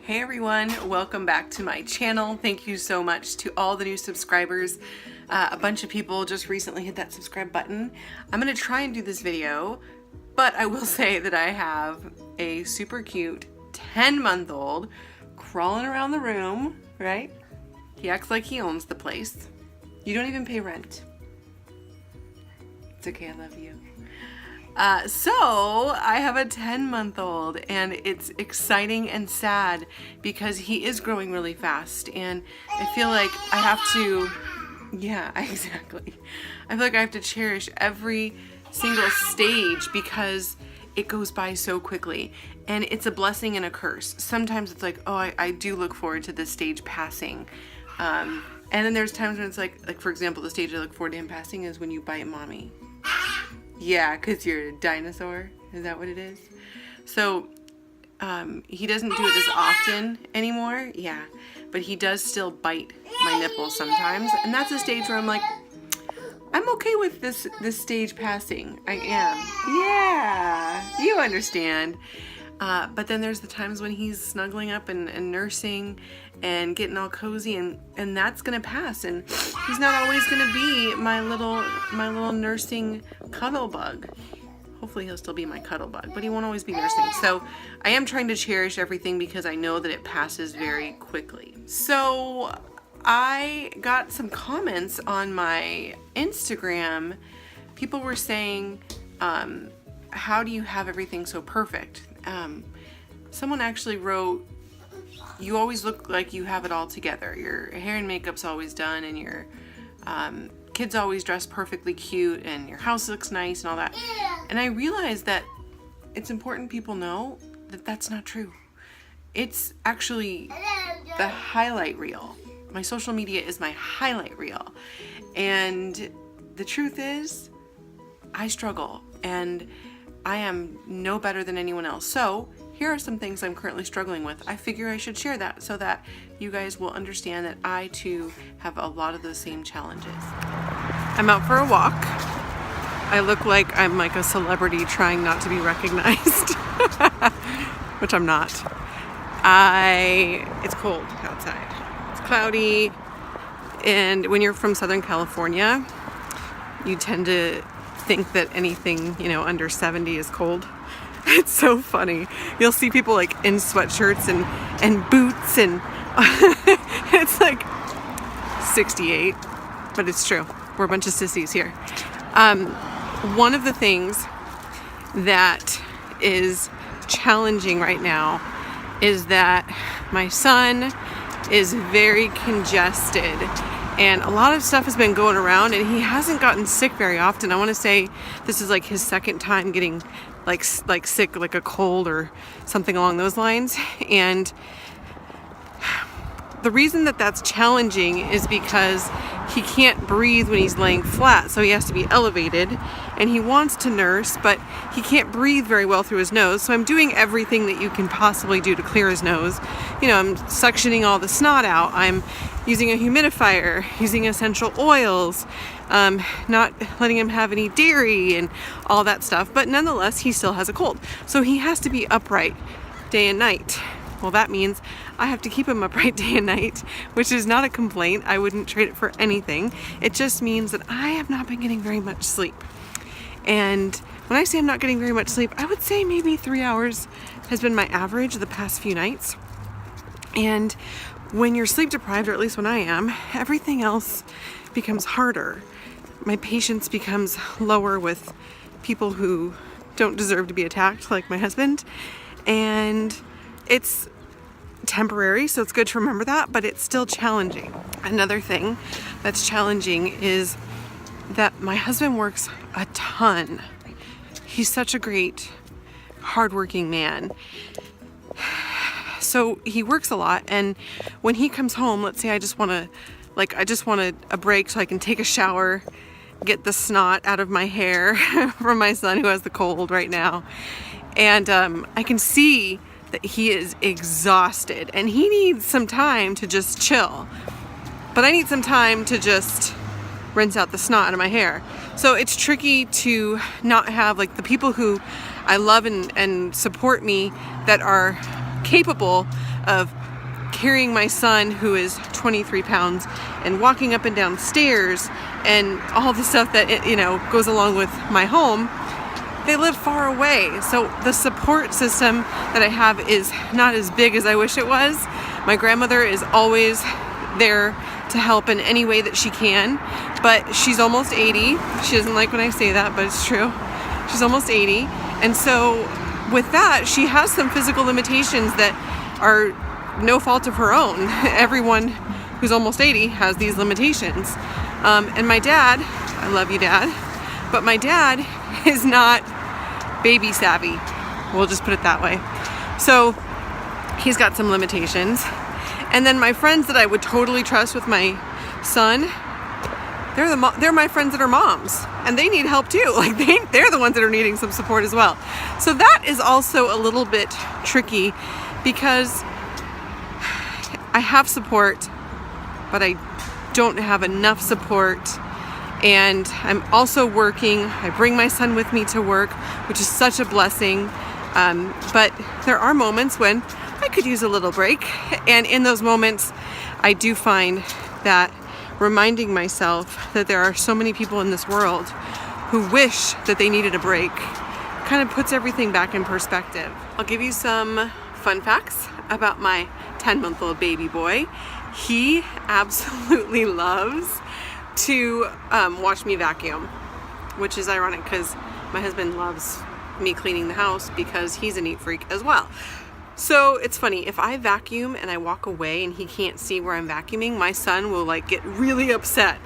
Hey everyone, welcome back to my channel. Thank you so much to all the new subscribers. A bunch of people just recently hit that subscribe button. I'm gonna try and do this video, but I will say that I have a super cute 10-month-old crawling around the room, right? He acts like he owns the place. You don't even pay rent. It's okay, I love you. So I have a 10-month-old and it's exciting and sad because he is growing really fast and I feel like I have to, yeah, exactly. I feel like I have to cherish every single stage because it goes by so quickly and it's a blessing and a curse. Sometimes it's like, oh, I do look forward to this stage passing. And then there's times when it's like for example, the stage I look forward to him passing is when you bite mommy. Yeah, because you're a dinosaur. Is that what it is? So, he doesn't do it as often anymore. Yeah, but he does still bite my nipples sometimes. And that's a stage where I'm like, I'm okay with this stage passing. I am. Yeah, you understand. But then there's the times when he's snuggling up and nursing and getting all cozy and that's gonna pass, and he's not always gonna be my little nursing cuddle bug. Hopefully he'll still be my cuddle bug, but he won't always be nursing. So I am trying to cherish everything because I know that it passes very quickly. So I got some comments on my Instagram. People were saying, how do you have everything so perfect? Someone actually wrote, you always look like you have it all together. Your hair and makeup's always done and your kids always dress perfectly cute and your house looks nice and all that. And I realized that it's important people know that that's not true. It's actually the highlight reel. My social media is my highlight reel. And the truth is, I struggle and I am no better than anyone else. So here are some things I'm currently struggling with. I figure I should share that so that you guys will understand that I too have a lot of those same challenges. I'm out for a walk. I look like I'm like a celebrity trying not to be recognized, which I'm not. It's cold outside. It's cloudy. And when you're from Southern California, you tend to think that anything, under 70 is cold. It's so funny. You'll see people like in sweatshirts and boots and it's like 68, but it's true. We're a bunch of sissies here. One of the things that is challenging right now is that my son is very congested and a lot of stuff has been going around and he hasn't gotten sick very often. I want to say this is like his second time getting like sick, like a cold or something along those lines. And the reason that that's challenging is because he can't breathe when he's laying flat, so he has to be elevated, and he wants to nurse, but he can't breathe very well through his nose, so I'm doing everything that you can possibly do to clear his nose. I'm suctioning all the snot out, I'm using a humidifier, using essential oils, not letting him have any dairy and all that stuff, but nonetheless he still has a cold, so he has to be upright day and night. Well, that means I have to keep him upright day and night, which is not a complaint. I wouldn't trade it for anything. It just means that I have not been getting very much sleep. And when I say I'm not getting very much sleep, I would say maybe 3 hours has been my average the past few nights. And when you're sleep deprived, or at least when I am, everything else becomes harder. My patience becomes lower with people who don't deserve to be attacked, like my husband. And it's temporary, so it's good to remember that, but it's still challenging. Another thing that's challenging is that my husband works a ton. He's such a great, hardworking man. So he works a lot, and when he comes home, let's say I just want a break so I can take a shower, get the snot out of my hair from my son who has the cold right now. And I can see that he is exhausted and he needs some time to just chill. But I need some time to just rinse out the snot out of my hair. So it's tricky to not have like the people who I love and support me that are capable of carrying my son, who is 23 pounds, and walking up and down stairs and all the stuff that goes along with my home. They live far away, so the support system that I have is not as big as I wish it was. My grandmother is always there to help in any way that she can, but she's almost 80. She doesn't like when I say that, but it's true. She's almost 80, and so with that, she has some physical limitations that are no fault of her own. Everyone who's almost 80 has these limitations. And my dad, I love you, Dad, but my dad is not baby savvy. We'll just put it that way. So he's got some limitations. And then my friends that I would totally trust with my son, they're my friends that are moms, and they need help too. Like they're the ones that are needing some support as well. So that is also a little bit tricky because I have support, but I don't have enough support. And I'm also working. I bring my son with me to work, which is such a blessing. But there are moments when I could use a little break. And in those moments, I do find that reminding myself that there are so many people in this world who wish that they needed a break kind of puts everything back in perspective. I'll give you some fun facts about my 10-month-old baby boy. He absolutely loves to watch me vacuum, which is ironic because my husband loves me cleaning the house because he's a neat freak as well. So it's funny, if I vacuum and I walk away and he can't see where I'm vacuuming, my son will like get really upset.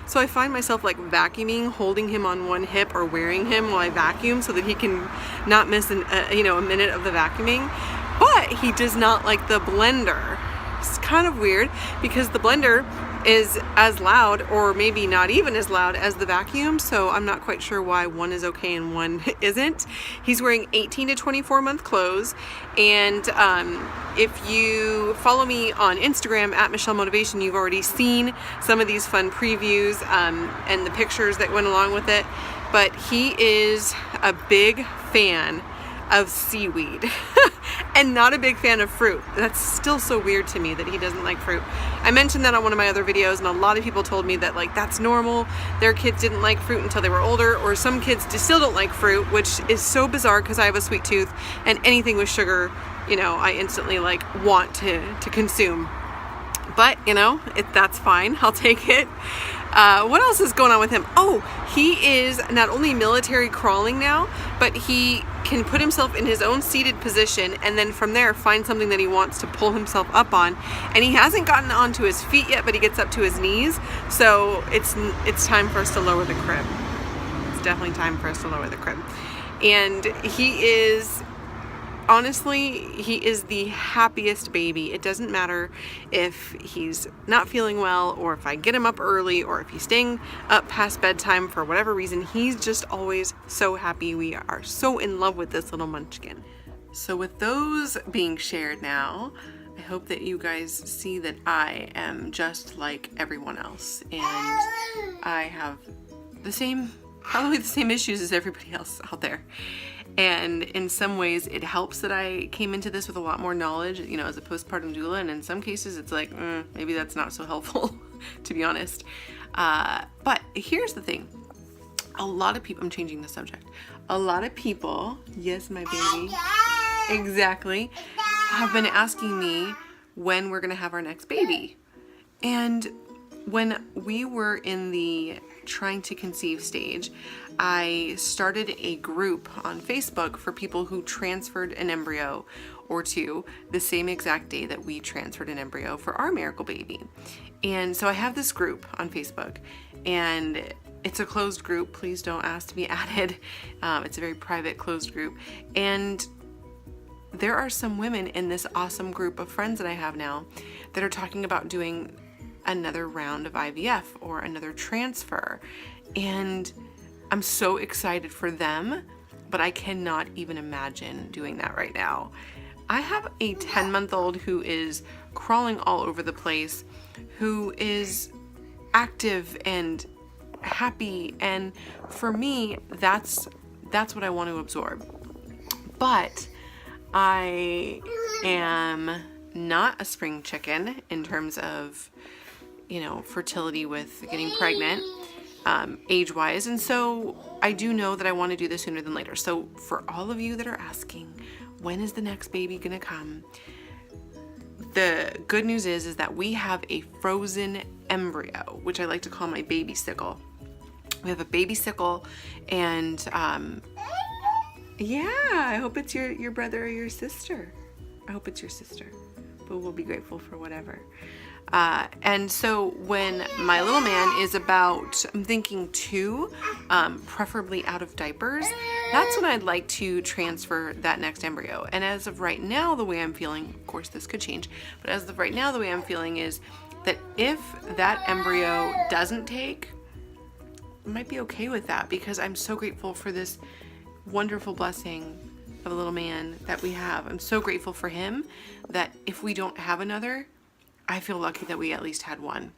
So I find myself like vacuuming, holding him on one hip or wearing him while I vacuum so that he can not miss a minute of the vacuuming. But he does not like the blender. It's kind of weird because the blender is as loud, or maybe not even as loud, as the vacuum, so I'm not quite sure why one is okay and one isn't. He's wearing 18 to 24 month clothes, and if you follow me on Instagram at Michelle Motivation, you've already seen some of these fun previews and the pictures that went along with it. But he is a big fan of seaweed and not a big fan of fruit. That's still so weird to me that he doesn't like fruit. I mentioned that on one of my other videos, and a lot of people told me that like that's normal. Their kids didn't like fruit until they were older, or some kids still don't like fruit, which is so bizarre because I have a sweet tooth, and anything with sugar, I instantly like want to consume. But that's fine. I'll take it. What else is going on with him? Oh, he is not only military crawling now, but he can put himself in his own seated position and then from there find something that he wants to pull himself up on. And he hasn't gotten onto his feet yet, but he gets up to his knees. So it's time for us to lower the crib. It's definitely time for us to lower the crib. And honestly, he is the happiest baby. It doesn't matter if he's not feeling well, or if I get him up early, or if he's staying up past bedtime for whatever reason. He's just always so happy. We are so in love with this little munchkin. So with those being shared now, I hope that you guys see that I am just like everyone else, and I have probably the same issues as everybody else out there. And in some ways it helps that I came into this with a lot more knowledge, as a postpartum doula, and in some cases it's like, maybe that's not so helpful, to be honest. But here's the thing. A lot of people, I'm changing the subject. A lot of people, yes, my baby, exactly, have been asking me when we're gonna have our next baby. And when we were in the trying to conceive stage, I started a group on Facebook for people who transferred an embryo or two the same exact day that we transferred an embryo for our miracle baby. And so I have this group on Facebook, and it's a closed group. Please don't ask to be added. It's a very private, closed group. And there are some women in this awesome group of friends that I have now that are talking about doing another round of IVF or another transfer. And I'm so excited for them, but I cannot even imagine doing that right now. I have a 10-month-old who is crawling all over the place, who is active and happy, and for me, that's what I want to absorb. But I am not a spring chicken in terms of, you know, fertility with getting pregnant, age-wise. And so I do know that I want to do this sooner than later. So for all of you that are asking, when is the next baby gonna come? The good news is that we have a frozen embryo, which I like to call my baby sickle. We have a baby sickle, and yeah, I hope it's your brother or your sister. I hope it's your sister, but we'll be grateful for whatever. And so when my little man is about, I'm thinking 2, preferably out of diapers, that's when I'd like to transfer that next embryo. And as of right now, the way I'm feeling, of course this could change, but as of right now, the way I'm feeling is that if that embryo doesn't take, I might be okay with that, because I'm so grateful for this wonderful blessing of a little man that we have. I'm so grateful for him that if we don't have another, I feel lucky that we at least had one.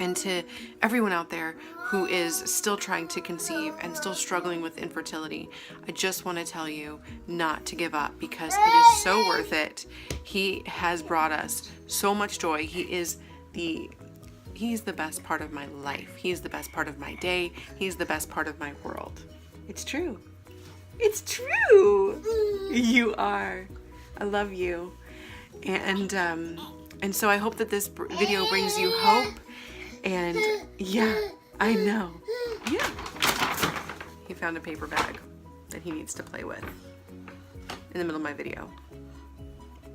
And to everyone out there who is still trying to conceive and still struggling with infertility, I just want to tell you not to give up, because it is so worth it. He has brought us so much joy. He's the best part of my life. He's the best part of my day. He's the best part of my world. It's true. It's true. You are. I love you. And so I hope that this video brings you hope. And yeah, I know. Yeah. He found a paper bag that he needs to play with in the middle of my video.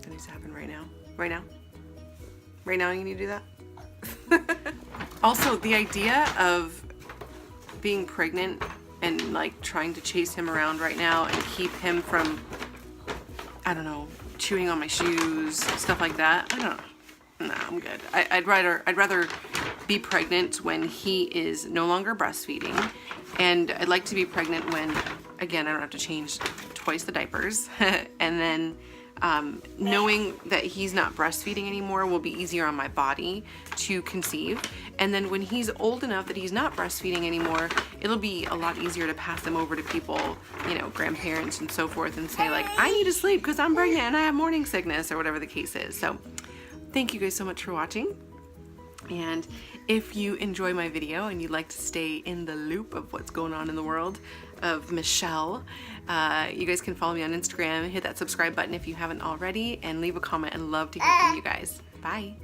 That needs to happen right now. Right now? Right now you need to do that? Also, the idea of being pregnant and like trying to chase him around right now and keep him from, I don't know, chewing on my shoes, stuff like that. I don't know. No, I'm good. I'd rather be pregnant when he is no longer breastfeeding, and I'd like to be pregnant when, again, I don't have to change twice the diapers, and then knowing that he's not breastfeeding anymore will be easier on my body to conceive. And then when he's old enough that he's not breastfeeding anymore, it'll be a lot easier to pass him over to people, you know, grandparents and so forth, and say like, I need to sleep because I'm pregnant and I have morning sickness, or whatever the case is. So thank you guys so much for watching. And if you enjoy my video and you'd like to stay in the loop of what's going on in the world of Michelle, you guys can follow me on Instagram, hit that subscribe button if you haven't already, and leave a comment. I'd love to hear from you guys. Bye.